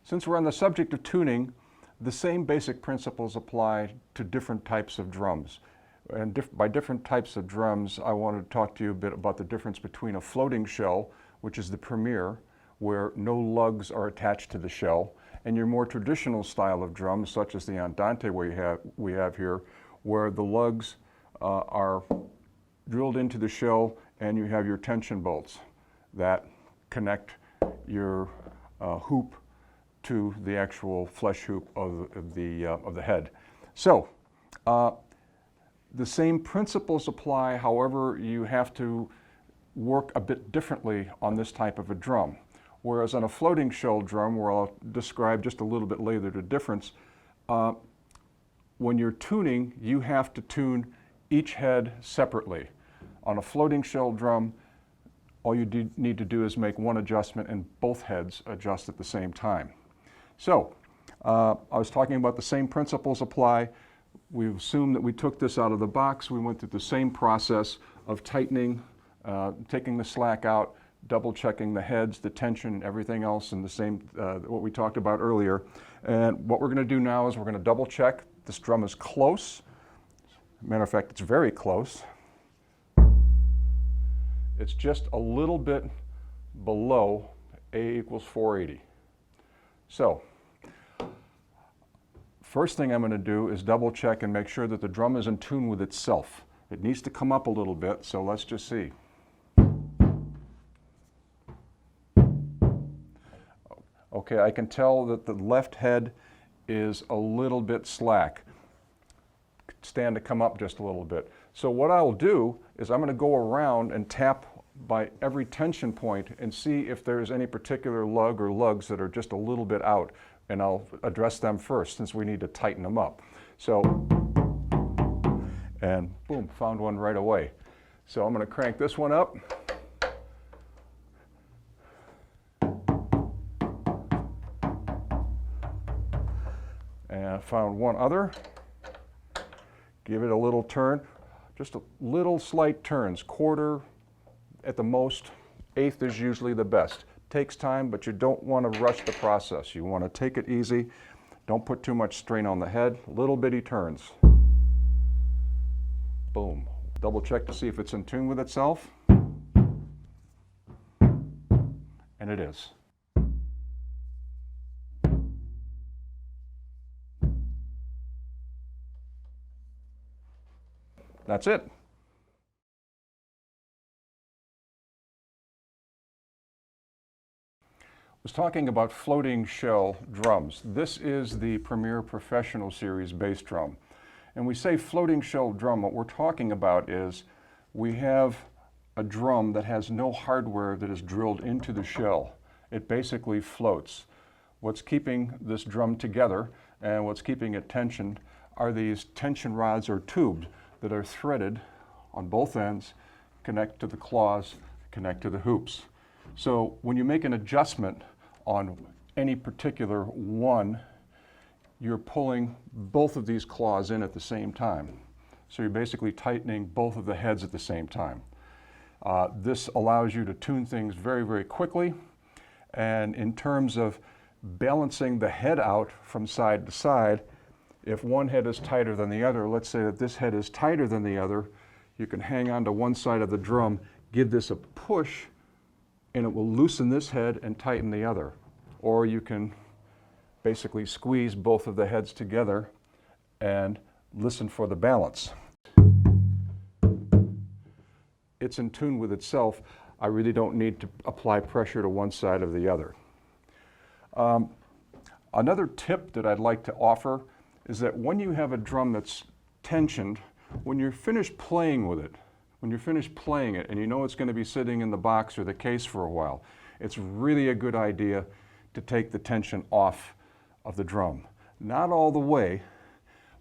Since we're on the subject of tuning, the same basic principles apply to different types of drums. And by different types of drums, I want to talk to you a bit about the difference between a floating shell, which is the Premier, where no lugs are attached to the shell, and your more traditional style of drums, such as the Andante we have here, where the lugs are drilled into the shell and you have your tension bolts that connect your hoop to the actual flesh hoop of the head. So, the same principles apply, however, you have to work a bit differently on this type of a drum. Whereas on a floating shell drum, where I'll describe just a little bit later the difference, when you're tuning, you have to tune each head separately. On a floating shell drum, all you need to do is make one adjustment and both heads adjust at the same time. So, I was talking about the same principles apply. We assume that we took this out of the box. We went through the same process of tightening, taking the slack out, double checking the heads, the tension, everything else, and the same, what we talked about earlier. And what we're going to do now is we're going to double check this drum is close. Matter of fact, it's very close. It's just a little bit below A equals 480. So, first thing I'm going to do is double check and make sure that the drum is in tune with itself. It needs to come up a little bit, so let's just see. Okay, I can tell that the left head is a little bit slack. Stand to come up just a little bit. So what I'll do is I'm going to go around and tap by every tension point and see if there's any particular lug or lugs that are just a little bit out, and I'll address them first since we need to tighten them up. So, and boom, found one right away. So I'm going to crank this one up. And I found one other. Give it a little turn, just a little slight turns, quarter at the most, eighth is usually the best. Takes time, but you don't want to rush the process. You want to take it easy. Don't put too much strain on the head. Little bitty turns. Boom. Double check to see if it's in tune with itself. And it is. That's it. I was talking about floating shell drums. This is the Premier Professional Series bass drum. And we say floating shell drum, what we're talking about is we have a drum that has no hardware that is drilled into the shell. It basically floats. What's keeping this drum together and what's keeping it tensioned are these tension rods or tubes that are threaded on both ends, connect to the claws, connect to the hoops. So when you make an adjustment on any particular one, you're pulling both of these claws in at the same time. So you're basically tightening both of the heads at the same time. This allows you to tune things very, very quickly. And in terms of balancing the head out from side to side, if one head is tighter than the other, let's say that this head is tighter than the other, you can hang on to one side of the drum, give this a push, and it will loosen this head and tighten the other. Or you can basically squeeze both of the heads together and listen for the balance. It's in tune with itself. I really don't need to apply pressure to one side or the other. Another tip that I'd like to offer is that when you have a drum that's tensioned, when you're finished playing with it, when you're finished playing it and you know it's going to be sitting in the box or the case for a while, it's really a good idea to take the tension off of the drum. Not all the way,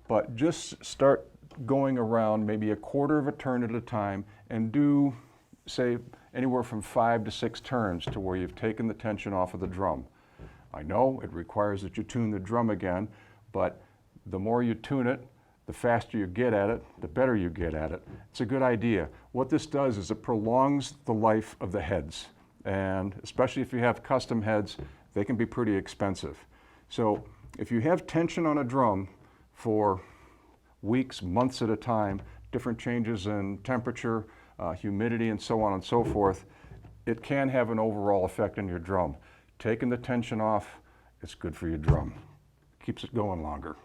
but just start going around maybe a quarter of a turn at a time and do, say, anywhere from 5 to 6 turns to where you've taken the tension off of the drum. I know it requires that you tune the drum again, but the more you tune it, the faster you get at it, the better you get at it. It's a good idea. What this does is it prolongs the life of the heads. And especially if you have custom heads, they can be pretty expensive. So if you have tension on a drum for weeks, months at a time, different changes in temperature, humidity, and so on and so forth, it can have an overall effect on your drum. Taking the tension off, it's good for your drum. Keeps it going longer.